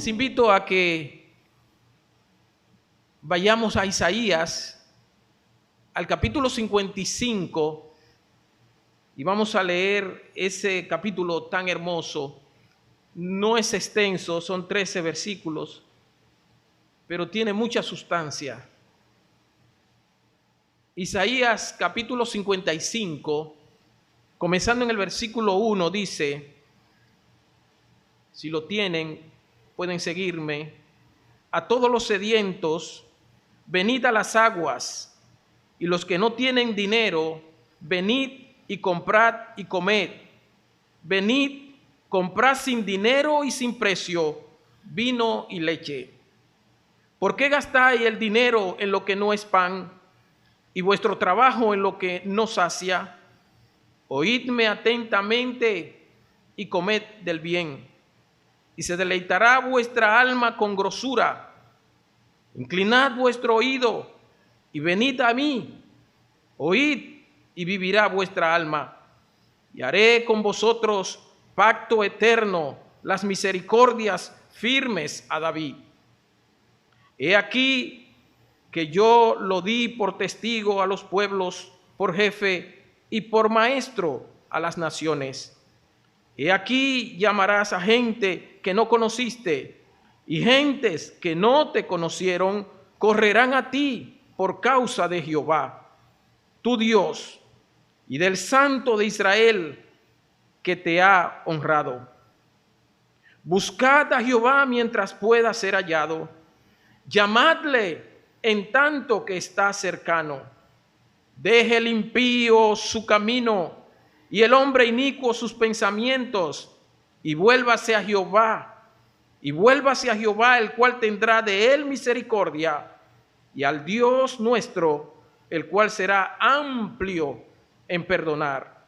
Les invito a que vayamos a Isaías, al capítulo 55, y vamos a leer ese capítulo tan hermoso. No es extenso, son 13 versículos, pero tiene mucha sustancia. Isaías capítulo 55, comenzando en el versículo 1, dice, si lo tienen, pueden seguirme: a todos los sedientos, venid a las aguas, y los que no tienen dinero, venid y comprad y comed. Venid, comprad sin dinero y sin precio vino y leche. ¿Por qué gastáis el dinero en lo que no es pan, y vuestro trabajo en lo que no sacia? Oídme atentamente y comed del bien, y se deleitará vuestra alma con grosura. Inclinad vuestro oído y venid a mí. Oíd y vivirá vuestra alma. Y haré con vosotros pacto eterno, las misericordias firmes a David. He aquí que yo lo di por testigo a los pueblos, por jefe y por maestro a las naciones. He aquí llamarás a gente que no conociste, y gentes que no te conocieron correrán a ti por causa de Jehová, tu Dios, y del Santo de Israel que te ha honrado. Buscad a Jehová mientras pueda ser hallado. Llamadle en tanto que está cercano. Deje el impío su camino y el hombre inicuo sus pensamientos, y vuélvase a Jehová, el cual tendrá de él misericordia, y al Dios nuestro, el cual será amplio en perdonar.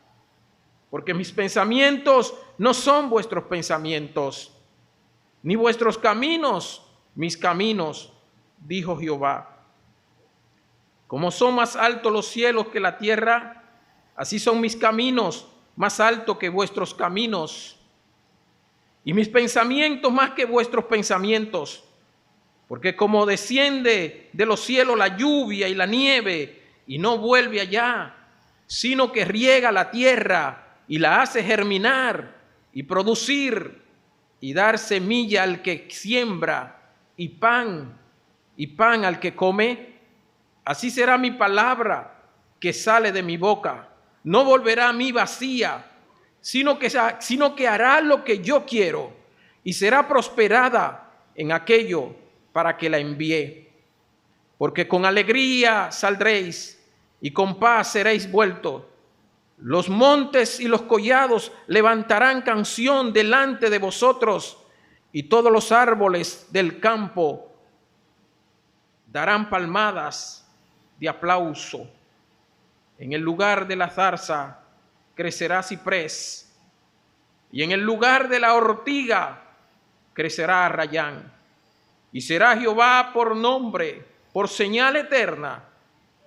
Porque mis pensamientos no son vuestros pensamientos, ni vuestros caminos mis caminos, dijo Jehová. Como son más altos los cielos que la tierra, así son mis caminos más altos que vuestros caminos, y mis pensamientos más que vuestros pensamientos. Porque como desciende de los cielos la lluvia y la nieve, y no vuelve allá, sino que riega la tierra y la hace germinar y producir, y dar semilla al que siembra, y pan al que come, así será mi palabra que sale de mi boca. No volverá a mí vacía, sino que hará lo que yo quiero, y será prosperada en aquello para que la envíe. Porque con alegría saldréis, y con paz seréis vueltos. Los montes y los collados levantarán canción delante de vosotros, y todos los árboles del campo darán palmadas de aplauso. En el lugar de la zarza crecerá ciprés, y en el lugar de la ortiga crecerá arrayán. Y será Jehová por nombre, por señal eterna,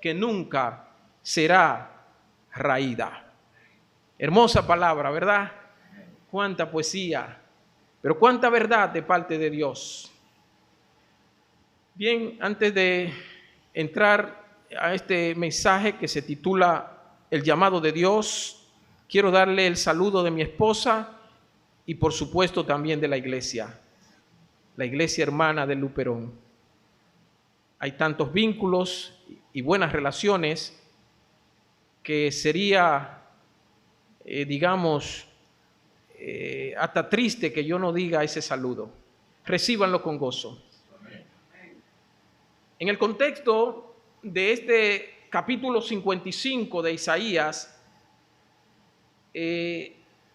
que nunca será raída. Hermosa palabra, ¿verdad? Cuánta poesía, pero cuánta verdad de parte de Dios. Bien, antes de entrar a este mensaje que se titula El llamado de Dios, quiero darle el saludo de mi esposa y por supuesto también de la iglesia hermana de Luperón. Hay tantos vínculos y buenas relaciones que sería, hasta triste que yo no diga ese saludo. Recíbanlo con gozo. En el contexto de este capítulo 55 de Isaías,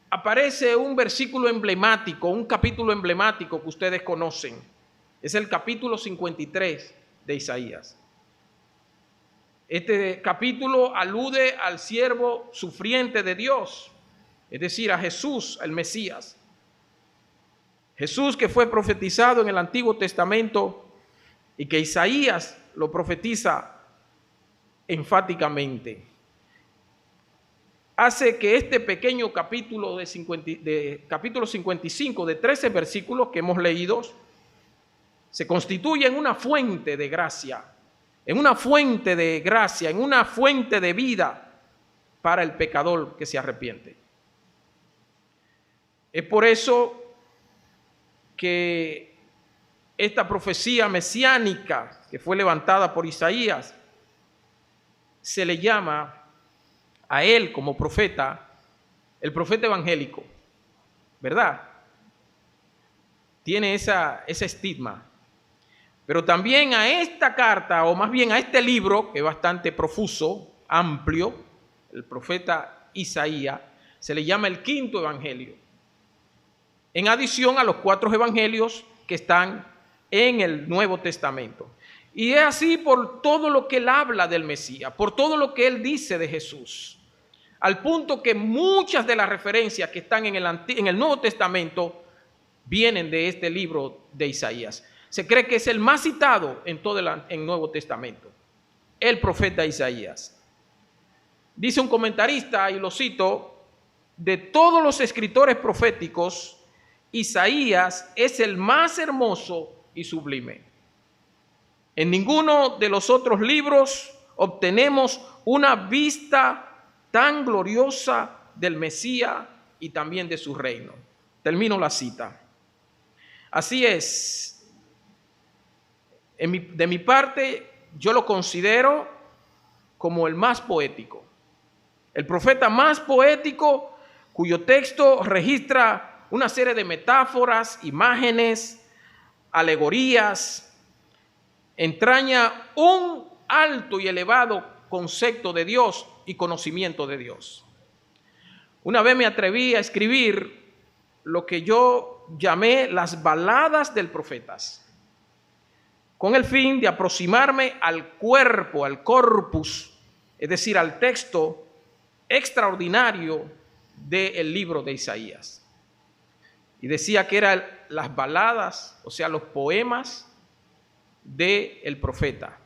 aparece un versículo emblemático, un capítulo emblemático que ustedes conocen. Es el capítulo 53 de Isaías. Este capítulo alude al siervo sufriente de Dios, es decir, a Jesús, el Mesías. Jesús que fue profetizado en el Antiguo Testamento y que Isaías lo profetiza enfáticamente. Hace que este pequeño capítulo capítulo 55 de 13 versículos que hemos leído se constituye en una fuente de gracia, en una fuente de gracia, en una fuente de vida para el pecador que se arrepiente. Es por eso que esta profecía mesiánica que fue levantada por Isaías, se le llama a él como profeta, el profeta evangélico, ¿verdad? Tiene ese estigma. Pero también a esta carta, o más bien a este libro, que es bastante profuso, amplio, el profeta Isaías, se le llama el quinto evangelio, en adición a los 4 evangelios que están en el Nuevo Testamento. Y es así por todo lo que él habla del Mesías, por todo lo que él dice de Jesús, al punto que muchas de las referencias que están en el Nuevo Testamento vienen de este libro de Isaías. Se cree que es el más citado en todo el Nuevo Testamento, el profeta Isaías. Dice un comentarista, y lo cito: de todos los escritores proféticos, Isaías es el más hermoso y sublime. En ninguno de los otros libros obtenemos una vista tan gloriosa del Mesías y también de su reino. Termino la cita. Así es, de mi parte, yo lo considero como el más poético, el profeta más poético, cuyo texto registra una serie de metáforas, imágenes, alegorías, entraña un alto y elevado concepto de Dios y conocimiento de Dios. Una vez me atreví a escribir lo que yo llamé las baladas del profetas, con el fin de aproximarme al cuerpo, al corpus, es decir, al texto extraordinario del libro de Isaías. Y decía que eran las baladas, o sea, los poemas del profeta,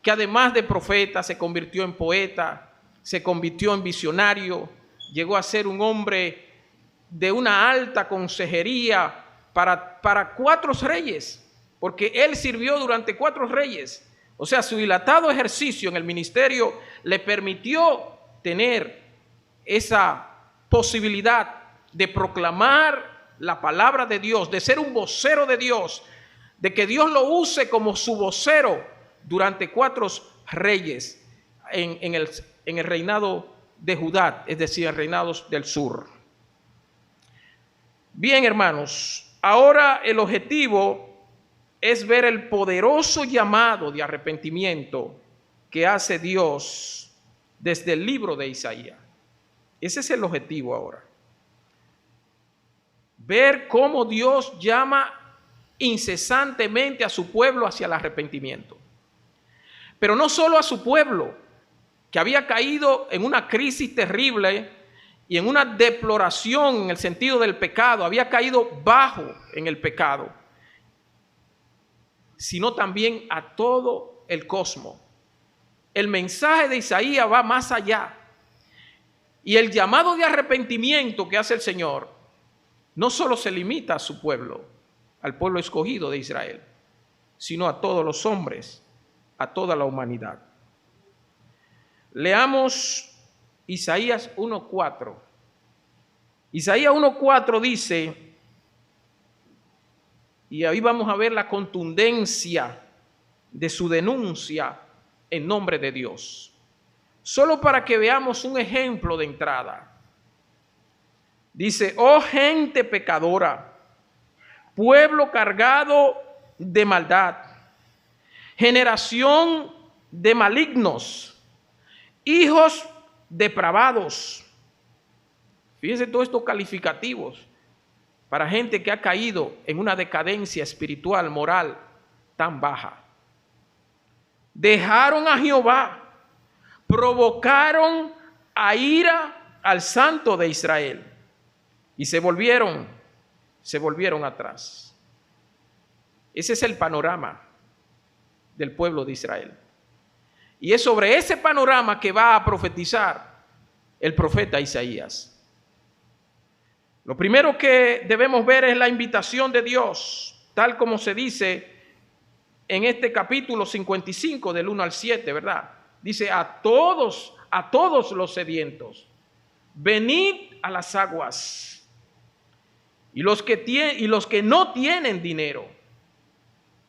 que además de profeta se convirtió en poeta, se convirtió en visionario, llegó a ser un hombre de una alta consejería para 4 reyes, porque él sirvió durante 4 reyes. O sea, su dilatado ejercicio en el ministerio le permitió tener esa posibilidad de proclamar la palabra de Dios, de ser un vocero de Dios, de que Dios lo use como su vocero durante 4 reyes en el reinado de Judá, es decir, en reinados del sur. Bien, hermanos, ahora el objetivo es ver el poderoso llamado de arrepentimiento que hace Dios desde el libro de Isaías. Ese es el objetivo ahora. Ver cómo Dios llama incesantemente a su pueblo hacia el arrepentimiento. Pero no solo a su pueblo, que había caído en una crisis terrible y en una deploración en el sentido del pecado, había caído bajo en el pecado, sino también a todo el cosmos. El mensaje de Isaías va más allá. Y el llamado de arrepentimiento que hace el Señor no solo se limita a su pueblo, al pueblo escogido de Israel, sino a todos los hombres, a toda la humanidad. Leamos Isaías 1:4. Isaías 1:4 dice, y ahí vamos a ver la contundencia de su denuncia en nombre de Dios. Solo para que veamos un ejemplo de entrada. Dice: oh gente pecadora, pueblo cargado de maldad, generación de malignos, hijos depravados. Fíjense todos estos calificativos para gente que ha caído en una decadencia espiritual, moral tan baja. Dejaron a Jehová, provocaron a ira al Santo de Israel y se volvieron atrás. Ese es el panorama del pueblo de Israel. Y es sobre ese panorama que va a profetizar el profeta Isaías. Lo primero que debemos ver es la invitación de Dios, tal como se dice en este capítulo 55 del 1 al 7, ¿verdad? Dice, a todos los sedientos, venid a las aguas. Y los que no tienen dinero,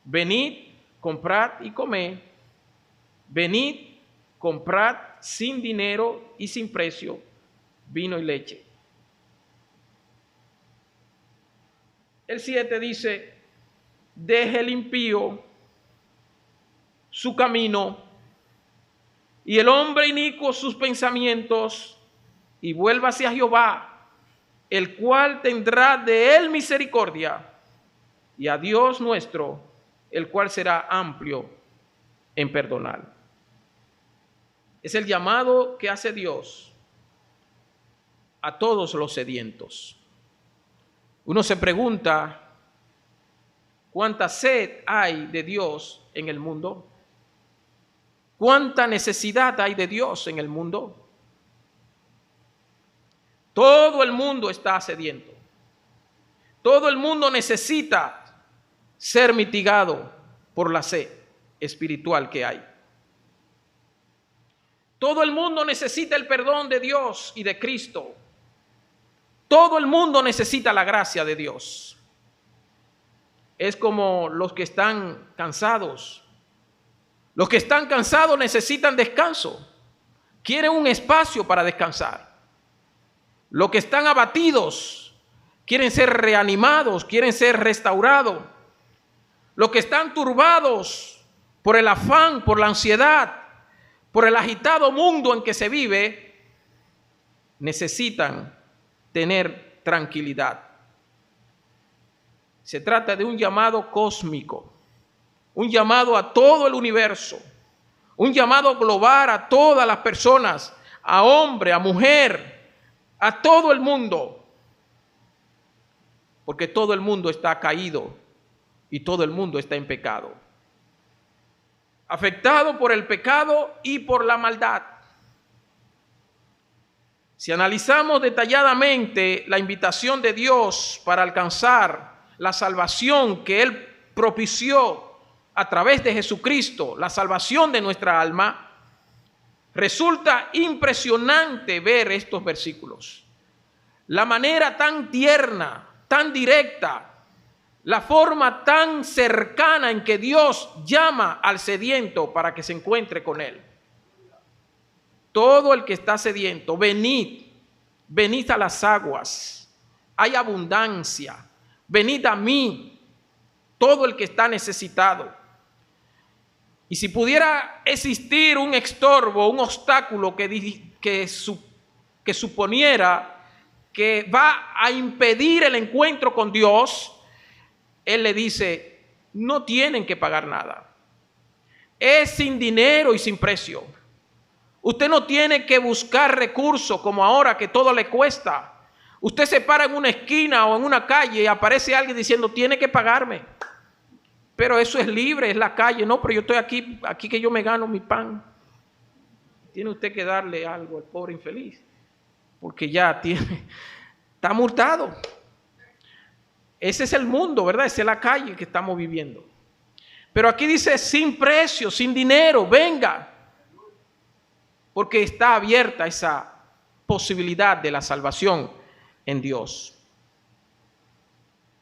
venid, comprad y comed. Venid, comprad sin dinero y sin precio vino y leche. El 7 dice, deje el impío su camino y el hombre inicuo sus pensamientos y vuélvase a Jehová, el cual tendrá de él misericordia, y a Dios nuestro, el cual será amplio en perdonar. Es el llamado que hace Dios a todos los sedientos. Uno se pregunta, ¿cuánta sed hay de Dios en el mundo? ¿Cuánta necesidad hay de Dios en el mundo? Todo el mundo está sediento. Todo el mundo necesita ser mitigado por la sed espiritual que hay. Todo el mundo necesita el perdón de Dios y de Cristo. Todo el mundo necesita la gracia de Dios. Es como los que están cansados. Los que están cansados necesitan descanso. Quieren un espacio para descansar. Los que están abatidos quieren ser reanimados, quieren ser restaurados. Los que están turbados por el afán, por la ansiedad, por el agitado mundo en que se vive, necesitan tener tranquilidad. Se trata de un llamado cósmico, un llamado a todo el universo, un llamado global a todas las personas, a hombre, a mujer, a todo el mundo, porque todo el mundo está caído y todo el mundo está en pecado, afectado por el pecado y por la maldad. Si analizamos detalladamente la invitación de Dios para alcanzar la salvación que Él propició a través de Jesucristo, la salvación de nuestra alma, resulta impresionante ver estos versículos. La manera tan tierna, tan directa, la forma tan cercana en que Dios llama al sediento para que se encuentre con Él. Todo el que está sediento, venid, venid a las aguas, hay abundancia, venid a mí, todo el que está necesitado. Y si pudiera existir un estorbo, un obstáculo que suponiera que va a impedir el encuentro con Dios, Él le dice, no tienen que pagar nada. Es sin dinero y sin precio. Usted no tiene que buscar recursos como ahora que todo le cuesta. Usted se para en una esquina o en una calle y aparece alguien diciendo, tiene que pagarme. Pero eso es libre, es la calle. No, pero yo estoy aquí que yo me gano mi pan. Tiene usted que darle algo al pobre infeliz, porque ya está multado. Ese es el mundo, ¿verdad? Esa es la calle que estamos viviendo. Pero aquí dice sin precio, sin dinero, venga. Porque está abierta esa posibilidad de la salvación en Dios.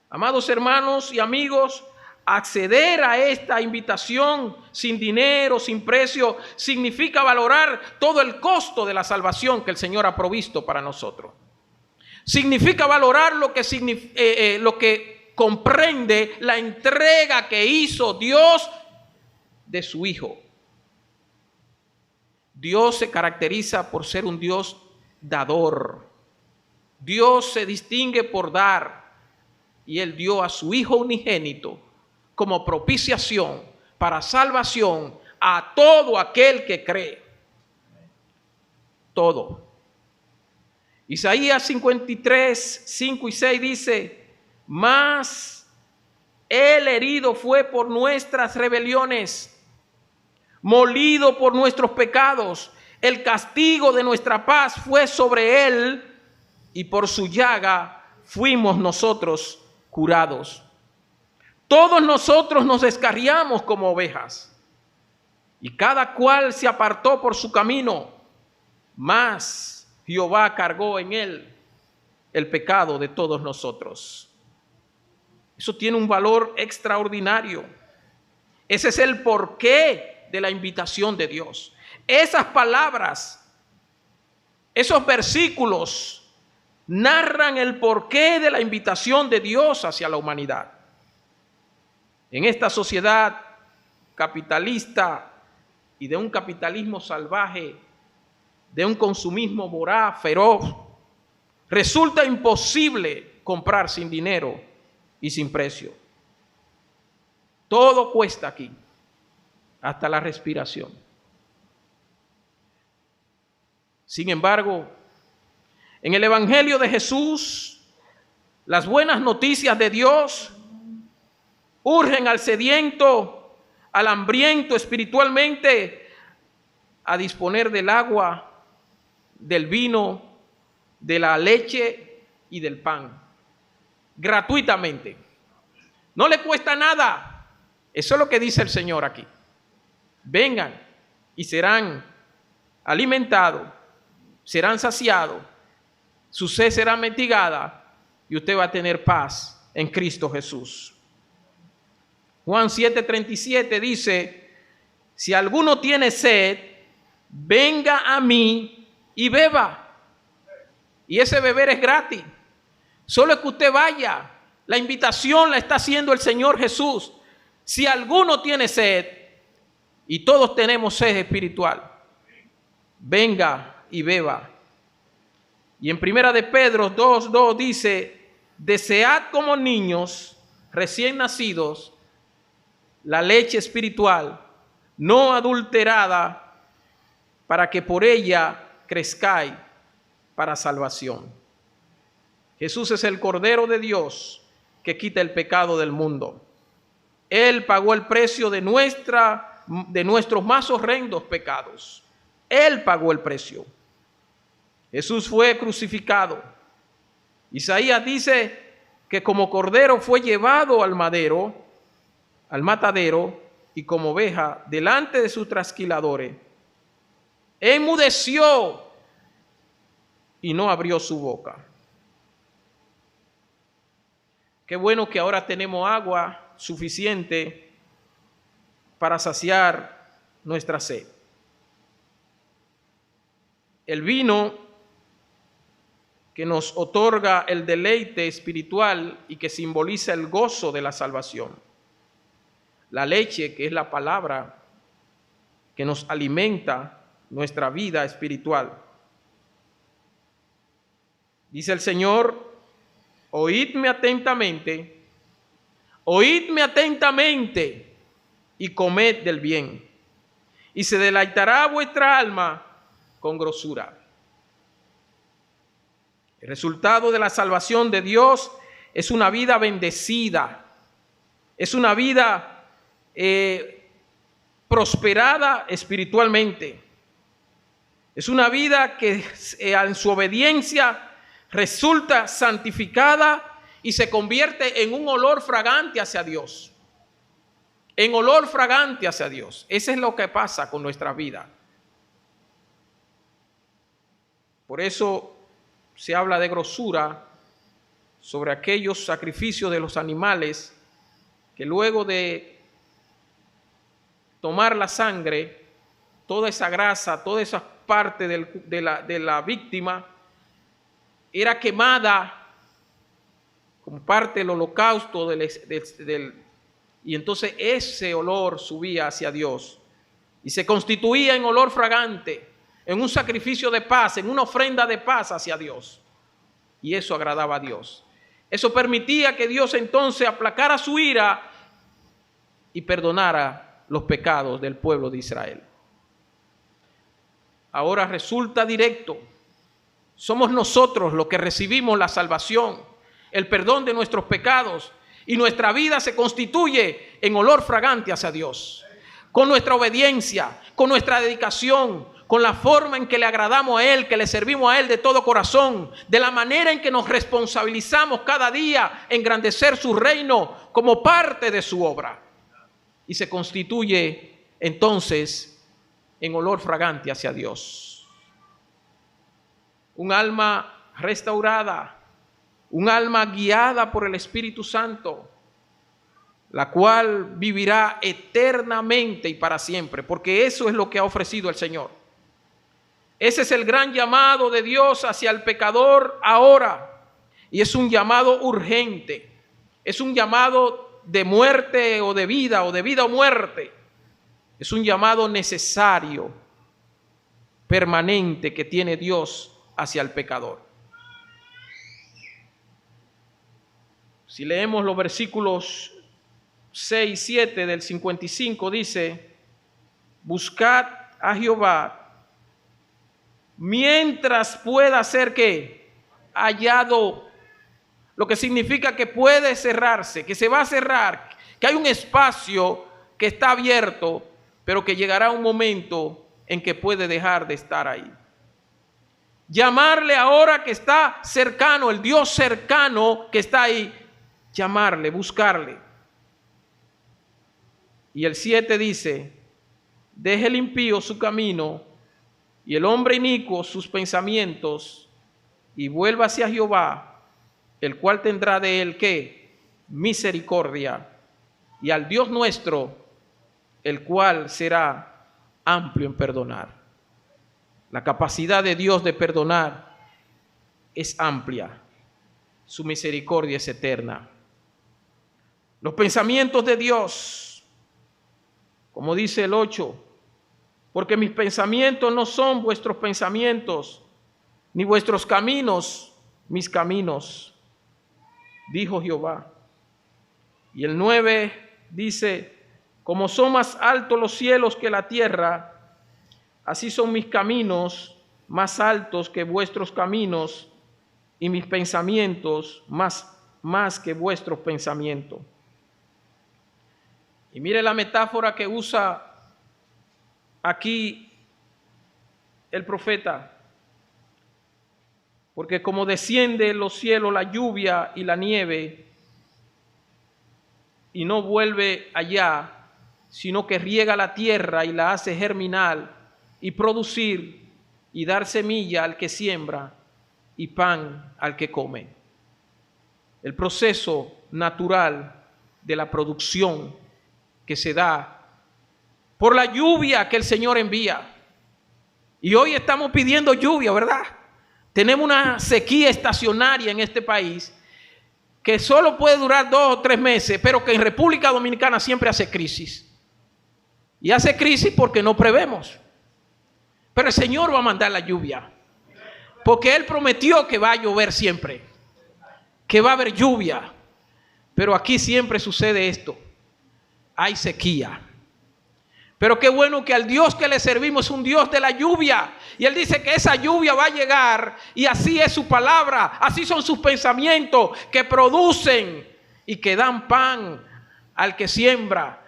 Amados hermanos y amigos, acceder a esta invitación sin dinero, sin precio, significa valorar todo el costo de la salvación que el Señor ha provisto para nosotros. Significa valorar lo que comprende la entrega que hizo Dios de su Hijo. Dios se caracteriza por ser un Dios dador. Dios se distingue por dar, y Él dio a su Hijo unigénito como propiciación para salvación a todo aquel que cree. Todo. Isaías 53, 5 y 6 dice, mas Él herido fue por nuestras rebeliones, molido por nuestros pecados, el castigo de nuestra paz fue sobre Él, y por su llaga fuimos nosotros curados. todos nosotros nos descarriamos como ovejas, y cada cual se apartó por su camino, mas Jehová cargó en él el pecado de todos nosotros. Eso tiene un valor extraordinario. Ese es el porqué de la invitación de Dios. Esas palabras, esos versículos narran el porqué de la invitación de Dios hacia la humanidad. En esta sociedad capitalista y de un capitalismo salvaje, de un consumismo voraz, feroz, resulta imposible comprar sin dinero y sin precio. Todo cuesta aquí, hasta la respiración. Sin embargo, en el Evangelio de Jesús, las buenas noticias de Dios urgen al sediento, al hambriento espiritualmente, a disponer del agua, del vino, de la leche y del pan, gratuitamente. No le cuesta nada. Eso es lo que dice el Señor aquí. Vengan y serán alimentados, serán saciados, su sed será mitigada y usted va a tener paz en Cristo Jesús. Juan 7:37 dice: si alguno tiene sed, venga a mí y beba. Y ese beber es gratis. Solo es que usted vaya. La invitación la está haciendo el Señor Jesús. Si alguno tiene sed, y todos tenemos sed espiritual, venga y beba. Y en 1 de Pedro 2:2 dice: desead como niños recién nacidos la leche espiritual, no adulterada, para que por ella crezcáis para salvación. Jesús es el Cordero de Dios que quita el pecado del mundo. Él pagó el precio de nuestros más horrendos pecados. Él pagó el precio. Jesús fue crucificado. Isaías dice que como cordero fue llevado al matadero, y como oveja delante de sus trasquiladores, enmudeció y no abrió su boca. Qué bueno que ahora tenemos agua suficiente para saciar nuestra sed. El vino que nos otorga el deleite espiritual y que simboliza el gozo de la salvación. La leche, que es la palabra que nos alimenta nuestra vida espiritual. Dice el Señor: oídme atentamente y comed del bien, y se deleitará vuestra alma con grosura. El resultado de la salvación de Dios es una vida bendecida, es una vida prosperada espiritualmente, es una vida que en su obediencia resulta santificada y se convierte en un olor fragante hacia Dios. En olor fragante hacia Dios. Eso es lo que pasa con nuestra vida. Por eso se habla de grosura sobre aquellos sacrificios de los animales que luego de tomar la sangre, toda esa grasa, toda esa parte de la víctima era quemada como parte del holocausto y entonces ese olor subía hacia Dios y se constituía en olor fragante, en un sacrificio de paz, en una ofrenda de paz hacia Dios. Y eso agradaba a Dios. Eso permitía que Dios entonces aplacara su ira y perdonara los pecados del pueblo de Israel. Ahora resulta directo. Somos nosotros los que recibimos la salvación, el perdón de nuestros pecados, y nuestra vida se constituye en olor fragante hacia Dios. Con nuestra obediencia, con nuestra dedicación, con la forma en que le agradamos a Él, que le servimos a Él de todo corazón, de la manera en que nos responsabilizamos cada día, engrandecer su reino como parte de su obra. Y se constituye entonces en olor fragante hacia Dios. Un alma restaurada, un alma guiada por el Espíritu Santo, la cual vivirá eternamente y para siempre, porque eso es lo que ha ofrecido el Señor. Ese es el gran llamado de Dios hacia el pecador ahora, y es un llamado urgente, es un llamado de muerte o de vida o muerte, es un llamado necesario, permanente que tiene Dios hacia el pecador. Si leemos los versículos 6 y 7 del 55, dice: buscad a Jehová mientras pueda ser ¿qué? Hallado, lo que significa que puede cerrarse, que se va a cerrar, que hay un espacio que está abierto, pero que llegará un momento en que puede dejar de estar ahí. Llamarle ahora que está cercano, el Dios cercano que está ahí, llamarle, buscarle. Y el 7 dice: deje el impío su camino y el hombre inicuo sus pensamientos, y vuelva hacia Jehová, el cual tendrá de él ¿qué? Misericordia, y al Dios nuestro, el cual será amplio en perdonar. La capacidad de Dios de perdonar es amplia, su misericordia es eterna. Los pensamientos de Dios, como dice el 8, porque mis pensamientos no son vuestros pensamientos, ni vuestros caminos mis caminos, dijo Jehová. Y el 9 dice: como son más altos los cielos que la tierra, así son mis caminos más altos que vuestros caminos, y mis pensamientos más que vuestros pensamientos. Y mire la metáfora que usa aquí el profeta. Porque como desciende en los cielos la lluvia y la nieve, y no vuelve allá, sino que riega la tierra y la hace germinar y producir y dar semilla al que siembra y pan al que come. El proceso natural de la producción que se da por la lluvia que el Señor envía. Y hoy estamos pidiendo lluvia, ¿verdad? Tenemos una sequía estacionaria en este país que solo puede durar 2 o 3 meses, pero que en República Dominicana siempre hace crisis. Y hace crisis porque no prevemos. Pero el Señor va a mandar la lluvia, porque Él prometió que va a llover siempre, que va a haber lluvia. Pero aquí siempre sucede esto: hay sequía. Pero qué bueno que al Dios que le servimos es un Dios de la lluvia. Y Él dice que esa lluvia va a llegar, y así es su palabra, así son sus pensamientos, que producen y que dan pan al que siembra,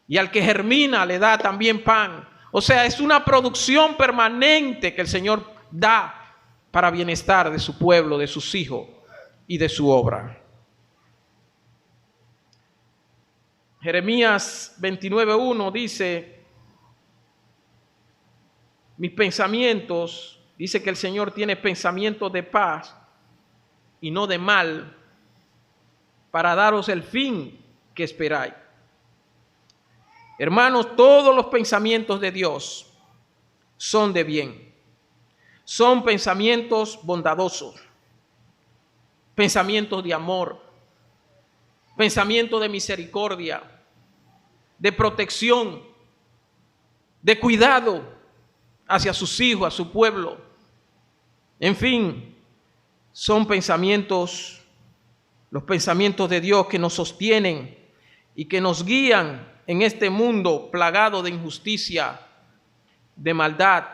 y al que germina le da también pan. O sea, es una producción permanente que el Señor da para bienestar de su pueblo, de sus hijos y de su obra. Jeremías 29:1 dice: mis pensamientos, dice que el Señor tiene pensamientos de paz y no de mal, para daros el fin que esperáis. Hermanos, todos los pensamientos de Dios son de bien, son pensamientos bondadosos, pensamientos de amor, pensamientos de misericordia, de protección, de cuidado hacia sus hijos, a su pueblo. En fin, son pensamientos, los pensamientos de Dios que nos sostienen y que nos guían en este mundo plagado de injusticia, de maldad,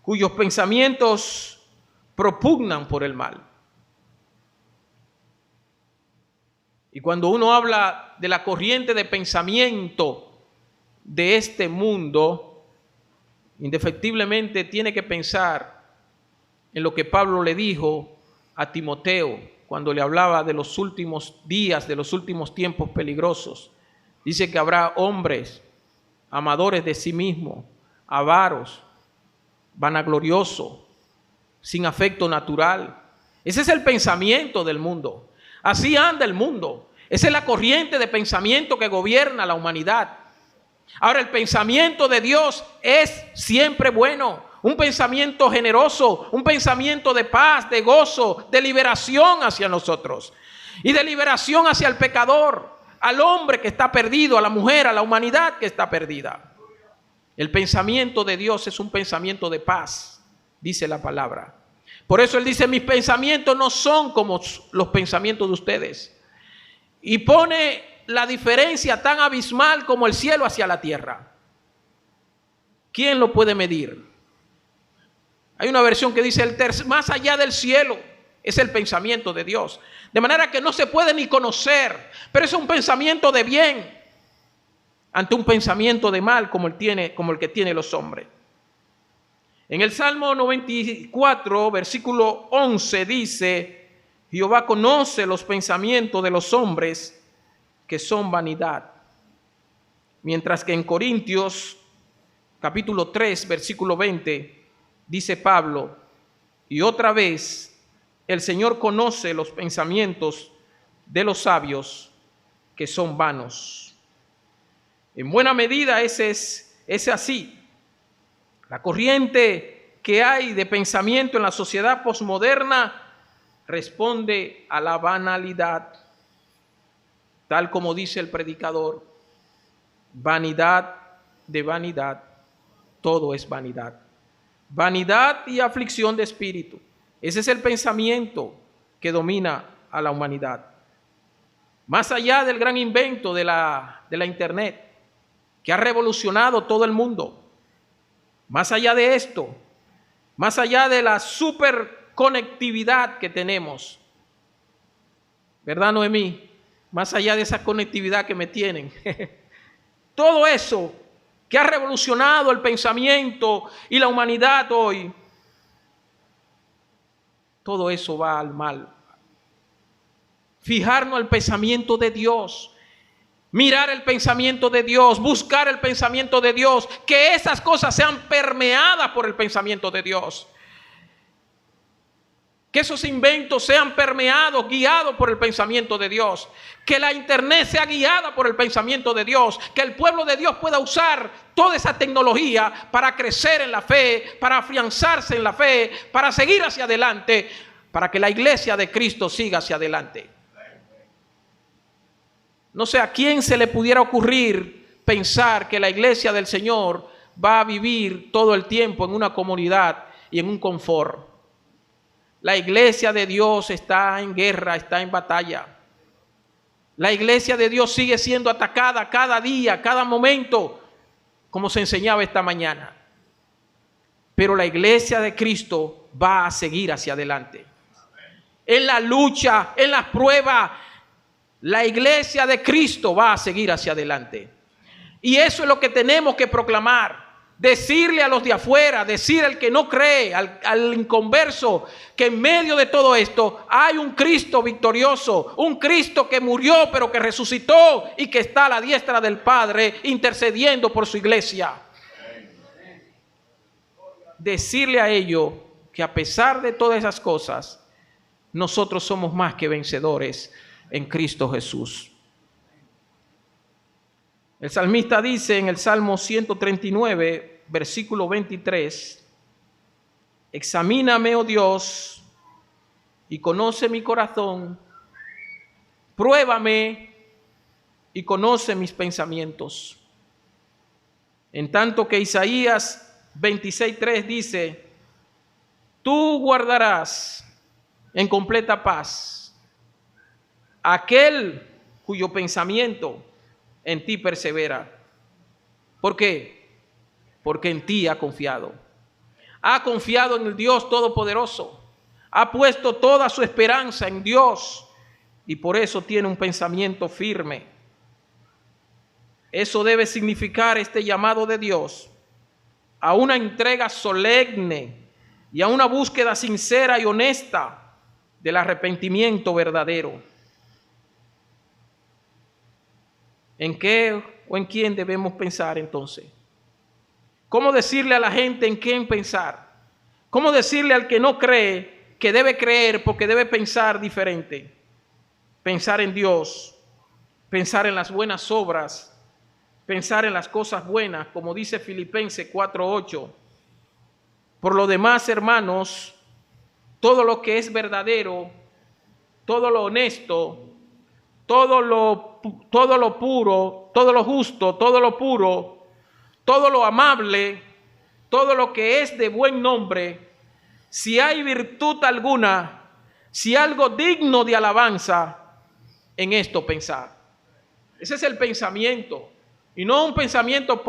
cuyos pensamientos propugnan por el mal. Y cuando uno habla de la corriente de pensamiento de este mundo, indefectiblemente tiene que pensar en lo que Pablo le dijo a Timoteo cuando le hablaba de los últimos días, de los últimos tiempos peligrosos. Dice que habrá hombres amadores de sí mismos, avaros, vanagloriosos, sin afecto natural. Ese es el pensamiento del mundo. Así anda el mundo. Esa es la corriente de pensamiento que gobierna la humanidad. Ahora, el pensamiento de Dios es siempre bueno. Un pensamiento generoso, un pensamiento de paz, de gozo, de liberación hacia nosotros. Y de liberación hacia el pecador, al hombre que está perdido, a la mujer, a la humanidad que está perdida. El pensamiento de Dios es un pensamiento de paz, dice la palabra. Por eso Él dice, mis pensamientos no son como los pensamientos de ustedes. Y pone la diferencia tan abismal como el cielo hacia la tierra. ¿Quién lo puede medir? Hay una versión que dice, más allá del cielo es el pensamiento de Dios. De manera que no se puede ni conocer, pero es un pensamiento de bien ante un pensamiento de mal como el que tienen los hombres. En el Salmo 94, versículo 11 dice, Jehová conoce los pensamientos de los hombres que son vanidad. Mientras que en Corintios, capítulo 3, versículo 20, dice Pablo, y otra vez, el Señor conoce los pensamientos de los sabios que son vanos. En buena medida ese es así. La corriente que hay de pensamiento en la sociedad posmoderna responde a la banalidad, tal como dice el predicador, vanidad de vanidad, todo es vanidad. Vanidad y aflicción de espíritu. Ese es el pensamiento que domina a la humanidad. Más allá del gran invento de la Internet, que ha revolucionado todo el mundo, más allá de esto, más allá de la superconectividad que tenemos, ¿verdad, Noemí? Más allá de esa conectividad que me tienen. Todo eso que ha revolucionado el pensamiento y la humanidad hoy, todo eso va al mal. Fijarnos el pensamiento de Dios, mirar el pensamiento de Dios, buscar el pensamiento de Dios, que esas cosas sean permeadas por el pensamiento de Dios. Que esos inventos sean permeados, guiados por el pensamiento de Dios. Que la internet sea guiada por el pensamiento de Dios. Que el pueblo de Dios pueda usar toda esa tecnología para crecer en la fe, para afianzarse en la fe, para seguir hacia adelante, para que la iglesia de Cristo siga hacia adelante. No sé a quién se le pudiera ocurrir pensar que la iglesia del Señor va a vivir todo el tiempo en una comodidad y en un confort. La iglesia de Dios está en guerra, está en batalla. La iglesia de Dios sigue siendo atacada cada día, cada momento, como se enseñaba esta mañana. Pero la iglesia de Cristo va a seguir hacia adelante. En la lucha, en las pruebas, la iglesia de Cristo va a seguir hacia adelante. Y eso es lo que tenemos que proclamar. Decirle a los de afuera, decir al que no cree, al inconverso, que en medio de todo esto hay un Cristo victorioso, un Cristo que murió pero que resucitó y que está a la diestra del Padre intercediendo por su iglesia. Decirle a ellos que a pesar de todas esas cosas, nosotros somos más que vencedores en Cristo Jesús. El salmista dice en el Salmo 139, versículo 23, examíname, oh Dios, y conoce mi corazón, pruébame y conoce mis pensamientos. En tanto que Isaías 26:3 dice, tú guardarás en completa paz aquel cuyo pensamiento en ti persevera. ¿Por qué? Porque en ti ha confiado. Ha confiado en el Dios Todopoderoso. Ha puesto toda su esperanza en Dios y por eso tiene un pensamiento firme. Eso debe significar este llamado de Dios a una entrega solemne y a una búsqueda sincera y honesta del arrepentimiento verdadero. ¿En qué o en quién debemos pensar entonces? ¿Cómo decirle a la gente en quién pensar? ¿Cómo decirle al que no cree que debe creer porque debe pensar diferente? Pensar en Dios, pensar en las buenas obras, pensar en las cosas buenas, como dice Filipenses 4:8. Por lo demás, hermanos, todo lo que es verdadero, todo lo honesto, todo lo puro, todo lo justo, todo lo puro, todo lo amable, todo lo que es de buen nombre, si hay virtud alguna, si algo digno de alabanza, en esto pensar. Ese es el pensamiento, y no un pensamiento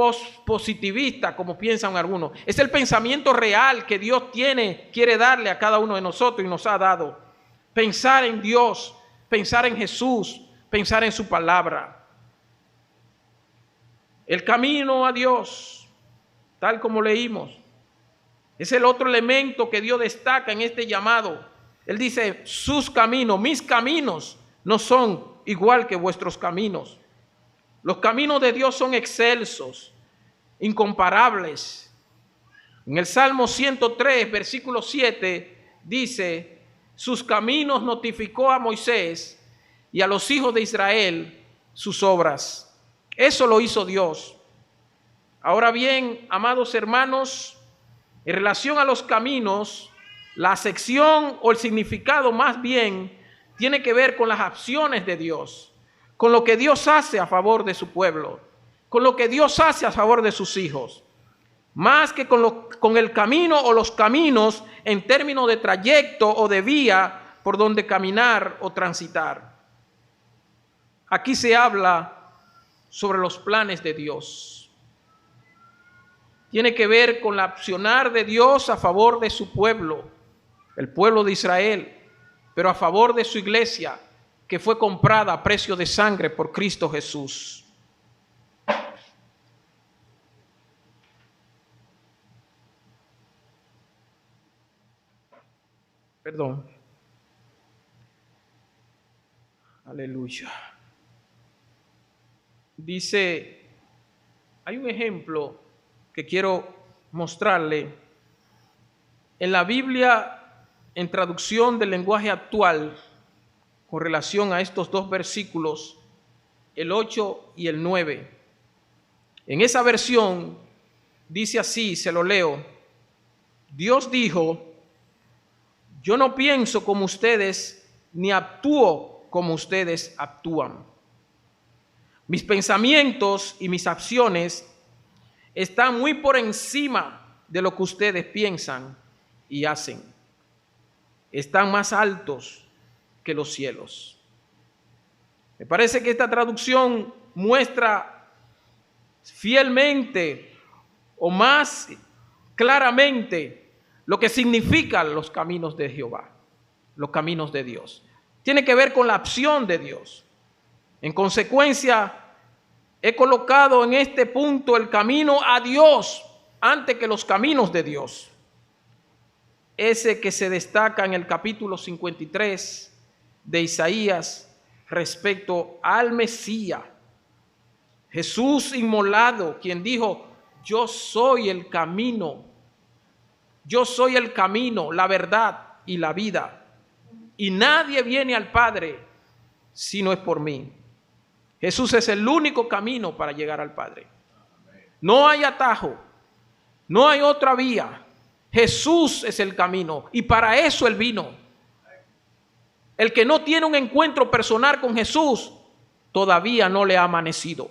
positivista como piensan algunos. Es el pensamiento real que Dios quiere darle a cada uno de nosotros y nos ha dado. Pensar en Dios, pensar en Jesús, pensar en su palabra. El camino a Dios, tal como leímos, es el otro elemento que Dios destaca en este llamado. Él dice, sus caminos, mis caminos no son igual que vuestros caminos. Los caminos de Dios son excelsos, incomparables. En el Salmo 103, versículo 7, dice, sus caminos notificó a Moisés y a los hijos de Israel sus obras. Eso lo hizo Dios. Ahora bien, amados hermanos, en relación a los caminos, la acepción o el significado más bien tiene que ver con las acciones de Dios, con lo que Dios hace a favor de su pueblo, con lo que Dios hace a favor de sus hijos, más que con el camino o los caminos en términos de trayecto o de vía por donde caminar o transitar. Aquí se habla sobre los planes de Dios. Tiene que ver con la accionar de Dios a favor de su pueblo, el pueblo de Israel, pero a favor de su iglesia, que fue comprada a precio de sangre por Cristo Jesús. Perdón. Aleluya. Dice, hay un ejemplo que quiero mostrarle. En la Biblia, en traducción del lenguaje actual, con relación a estos dos versículos, el 8 y el 9. En esa versión dice así, se lo leo. Dios dijo, yo no pienso como ustedes, ni actúo como ustedes actúan. Mis pensamientos y mis acciones están muy por encima de lo que ustedes piensan y hacen. Están más altos que los cielos. Me parece que esta traducción muestra fielmente o más claramente lo que significan los caminos de Jehová, los caminos de Dios. Tiene que ver con la acción de Dios. En consecuencia, he colocado en este punto el camino a Dios antes que los caminos de Dios. Ese que se destaca en el capítulo 53 de Isaías respecto al Mesías, Jesús inmolado, quien dijo, yo soy el camino, la verdad y la vida, y nadie viene al Padre si no es por mí. Jesús es el único camino para llegar al Padre. No hay atajo, no hay otra vía. Jesús es el camino y para eso Él vino. El que no tiene un encuentro personal con Jesús todavía no le ha amanecido.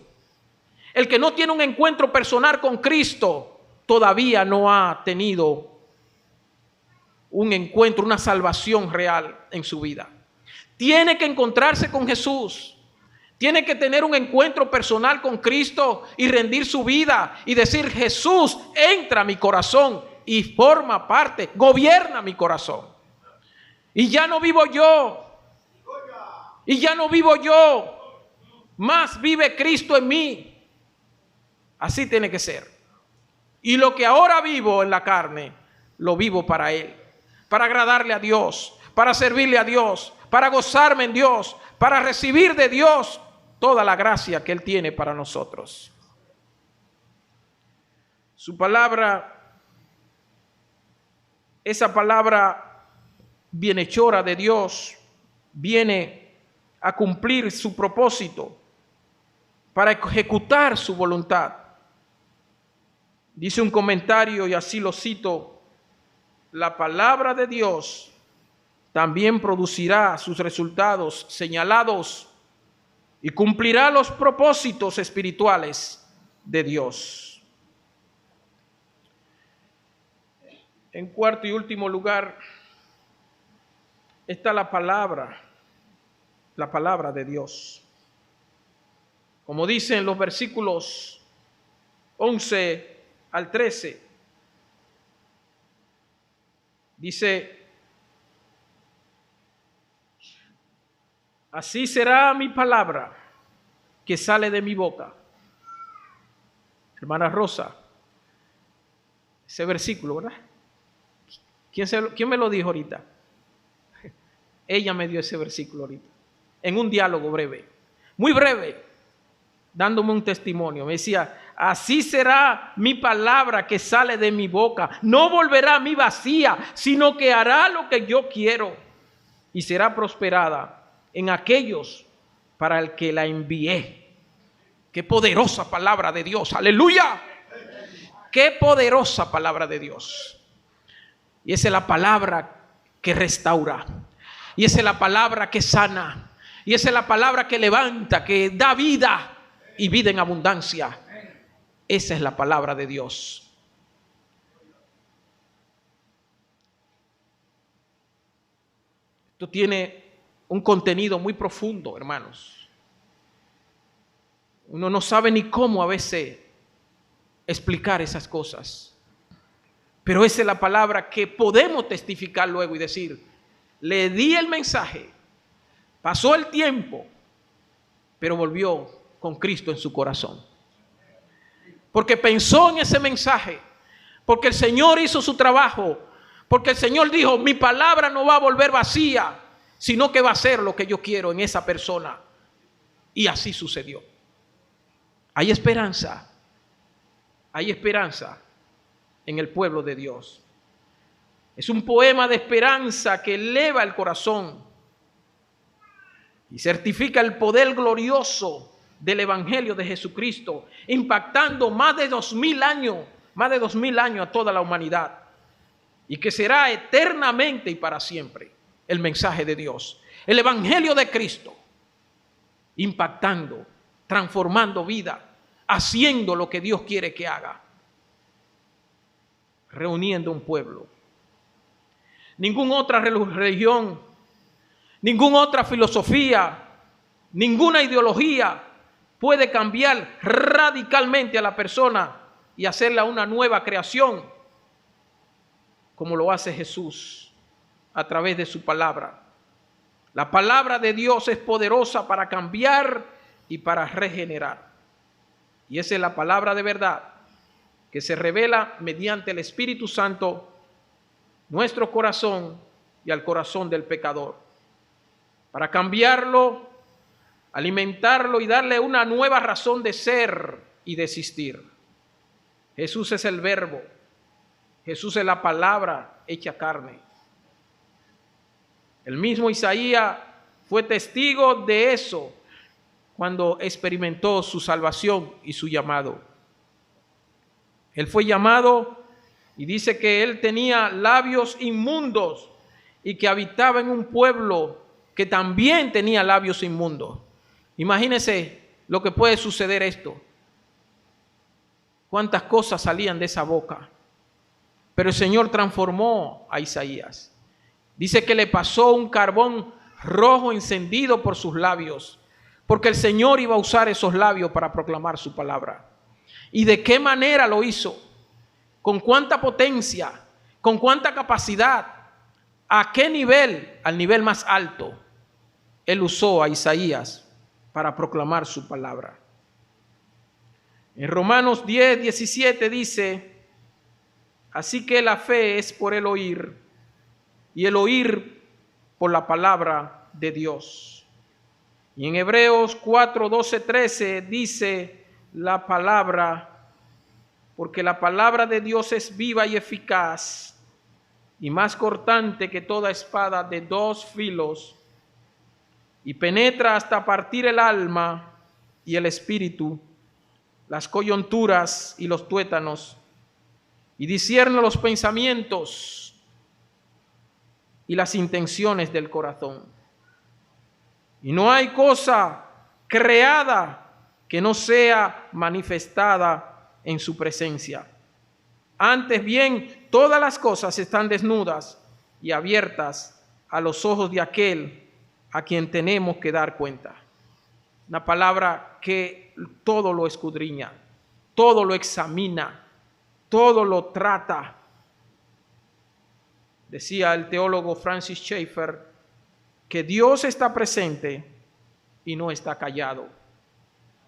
El que no tiene un encuentro personal con Cristo todavía no ha tenido un encuentro, una salvación real en su vida. Tiene que encontrarse con Jesús. Tiene que tener un encuentro personal con Cristo y rendir su vida y decir, Jesús, entra a mi corazón y forma parte, gobierna mi corazón. Y ya no vivo yo. Y ya no vivo yo. Más vive Cristo en mí. Así tiene que ser. Y lo que ahora vivo en la carne, lo vivo para Él, para agradarle a Dios, para servirle a Dios, para gozarme en Dios, para recibir de Dios toda la gracia que Él tiene para nosotros. Su palabra, esa palabra bienhechora de Dios, viene a cumplir su propósito para ejecutar su voluntad. Dice un comentario, y así lo cito: la palabra de Dios también producirá sus resultados señalados y cumplirá los propósitos espirituales de Dios. En cuarto y último lugar está la palabra de Dios. Como dicen los versículos 11 al 13, dice: así será mi palabra que sale de mi boca. Hermana Rosa, ese versículo, ¿verdad? ¿Quién me lo dijo ahorita? Ella me dio ese versículo ahorita, en un diálogo breve, muy breve, dándome un testimonio. Me decía: así será mi palabra que sale de mi boca. No volverá a mí vacía, sino que hará lo que yo quiero y será prosperada en aquellos para el que la envié. Qué poderosa palabra de Dios. Aleluya. Qué poderosa palabra de Dios. Y esa es la palabra que restaura. Y esa es la palabra que sana. Y esa es la palabra que levanta, que da vida y vida en abundancia. Esa es la palabra de Dios. Esto tiene un contenido muy profundo, hermanos. Uno no sabe ni cómo a veces explicar esas cosas. Pero esa es la palabra que podemos testificar luego y decir: le di el mensaje, pasó el tiempo, pero volvió con Cristo en su corazón. Porque pensó en ese mensaje, porque el Señor hizo su trabajo, porque el Señor dijo: mi palabra no va a volver vacía, sino que va a hacer lo que yo quiero en esa persona. Y así sucedió. Hay esperanza en el pueblo de Dios. Es un poema de esperanza que eleva el corazón y certifica el poder glorioso del Evangelio de Jesucristo, impactando más de 2000 años a toda la humanidad, y que será eternamente y para siempre el mensaje de Dios, el Evangelio de Cristo, impactando, transformando vida, haciendo lo que Dios quiere que haga, reuniendo un pueblo. Ninguna otra religión, ninguna otra filosofía, ninguna ideología puede cambiar radicalmente a la persona y hacerla una nueva creación, como lo hace Jesús a través de su palabra. La palabra de Dios es poderosa para cambiar y para regenerar. Y esa es la palabra de verdad que se revela mediante el Espíritu Santo, nuestro corazón y al corazón del pecador, para cambiarlo, alimentarlo y darle una nueva razón de ser y de existir. Jesús es el Verbo, Jesús es la palabra hecha carne. El mismo Isaías fue testigo de eso cuando experimentó su salvación y su llamado. Él fue llamado y dice que él tenía labios inmundos y que habitaba en un pueblo que también tenía labios inmundos. Imagínense lo que puede suceder esto. Cuántas cosas salían de esa boca. Pero el Señor transformó a Isaías. Dice que le pasó un carbón rojo encendido por sus labios, porque el Señor iba a usar esos labios para proclamar su palabra. ¿Y de qué manera lo hizo? ¿Con cuánta potencia? ¿Con cuánta capacidad? ¿A qué nivel? Al nivel más alto. Él usó a Isaías para proclamar su palabra. En Romanos 10:17 dice: Así que la fe es por el oír, y el oír por la palabra de Dios. Y en Hebreos 4, 12, 13 dice la palabra, porque la palabra de Dios es viva y eficaz, y más cortante que toda espada de dos filos, y penetra hasta partir el alma y el espíritu, las coyunturas y los tuétanos, y discierne los pensamientos y las intenciones del corazón. Y no hay cosa creada que no sea manifestada en su presencia. Antes bien, todas las cosas están desnudas y abiertas a los ojos de aquel a quien tenemos que dar cuenta. Una palabra que todo lo escudriña, todo lo examina, todo lo trata. Decía el teólogo Francis Schaeffer que Dios está presente y no está callado.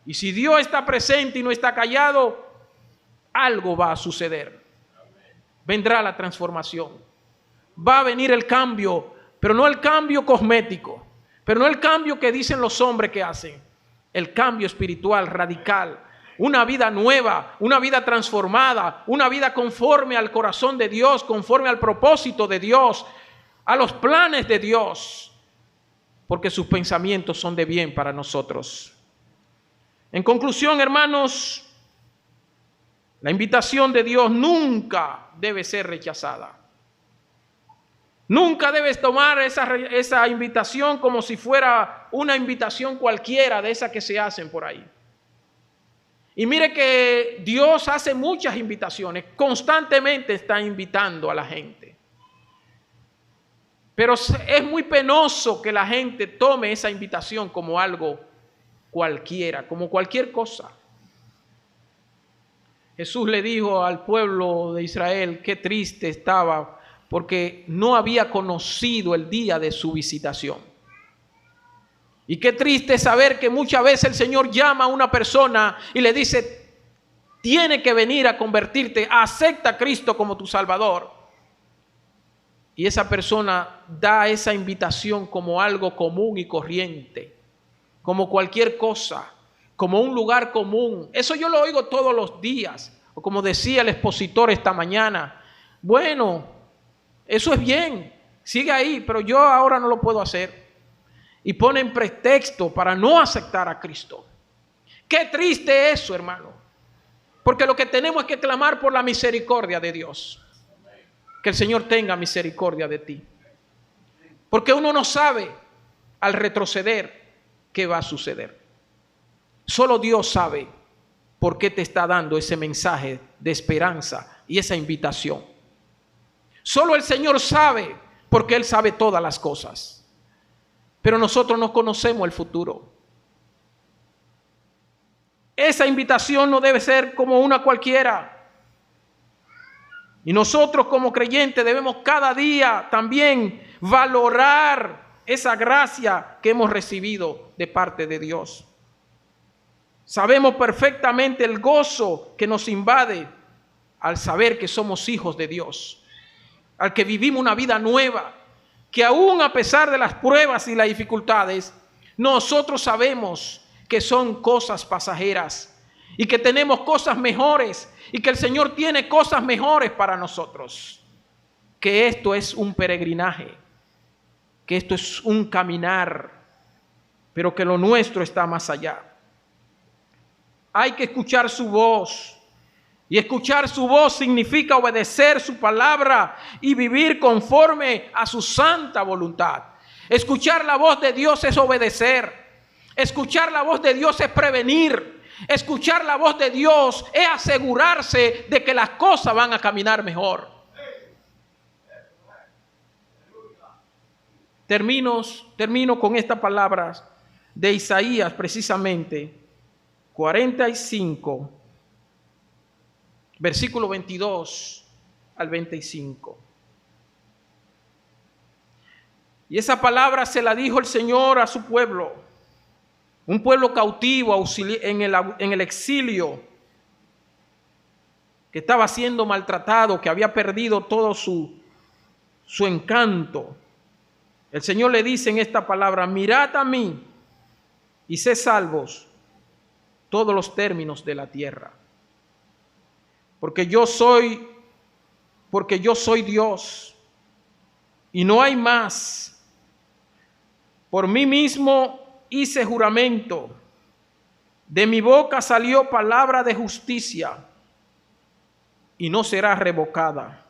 Y si Dios está presente y no está callado, algo va a suceder. Vendrá la transformación. Va a venir el cambio, pero no el cambio cosmético, pero no el cambio que dicen los hombres que hacen. El cambio espiritual radical. Una vida nueva, una vida transformada, una vida conforme al corazón de Dios, conforme al propósito de Dios, a los planes de Dios, porque sus pensamientos son de bien para nosotros. En conclusión, hermanos, la invitación de Dios nunca debe ser rechazada. Nunca debes tomar esa invitación como si fuera una invitación cualquiera de esas que se hacen por ahí. Y mire que Dios hace muchas invitaciones, constantemente está invitando a la gente. Pero es muy penoso que la gente tome esa invitación como algo cualquiera, como cualquier cosa. Jesús le dijo al pueblo de Israel qué triste estaba porque no había conocido el día de su visitación. Y qué triste saber que muchas veces el Señor llama a una persona y le dice, tiene que venir a convertirte, acepta a Cristo como tu Salvador. Y esa persona da esa invitación como algo común y corriente, como cualquier cosa, como un lugar común. Eso yo lo oigo todos los días, o como decía el expositor esta mañana, bueno, eso es bien, sigue ahí, pero yo ahora no lo puedo hacer. Y ponen pretexto para no aceptar a Cristo. Qué triste eso, hermano. Porque lo que tenemos es que clamar por la misericordia de Dios. Que el Señor tenga misericordia de ti. Porque uno no sabe al retroceder qué va a suceder. Solo Dios sabe por qué te está dando ese mensaje de esperanza y esa invitación. Solo el Señor sabe porque Él sabe todas las cosas. Pero nosotros no conocemos el futuro. Esa invitación no debe ser como una cualquiera. Y nosotros como creyentes debemos cada día también valorar esa gracia que hemos recibido de parte de Dios. Sabemos perfectamente el gozo que nos invade al saber que somos hijos de Dios, al que vivimos una vida nueva, que aún a pesar de las pruebas y las dificultades, nosotros sabemos que son cosas pasajeras y que tenemos cosas mejores y que el Señor tiene cosas mejores para nosotros. Que esto es un peregrinaje, que esto es un caminar, pero que lo nuestro está más allá. Hay que escuchar su voz. Y escuchar su voz significa obedecer su palabra y vivir conforme a su santa voluntad. Escuchar la voz de Dios es obedecer. Escuchar la voz de Dios es prevenir. Escuchar la voz de Dios es asegurarse de que las cosas van a caminar mejor. Termino con estas palabras de Isaías, precisamente 45. Versículo 22 al 25. Y esa palabra se la dijo el Señor a su pueblo, un pueblo cautivo en el exilio, que estaba siendo maltratado, que había perdido todo su encanto. El Señor le dice en esta palabra: mirad a mí y sed salvos todos los términos de la tierra. Porque yo soy Dios y no hay más. Por mí mismo hice juramento, de mi boca salió palabra de justicia y no será revocada.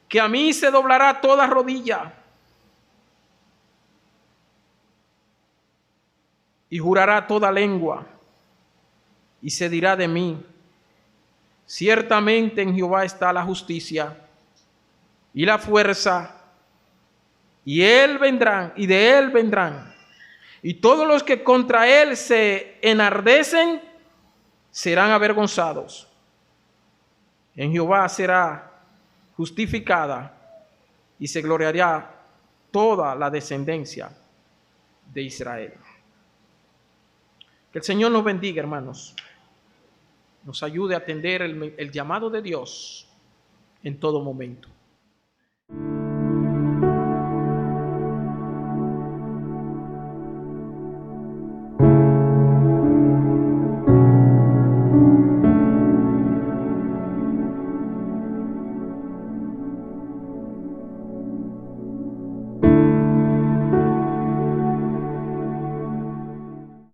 Que a mí se doblará toda rodilla y jurará toda lengua y se dirá de mí: ciertamente en Jehová está la justicia y la fuerza, y de él vendrán, y todos los que contra él se enardecen serán avergonzados. En Jehová será justificada y se gloriará toda la descendencia de Israel. Que el Señor nos bendiga, hermanos. Nos ayude a atender el llamado de Dios en todo momento.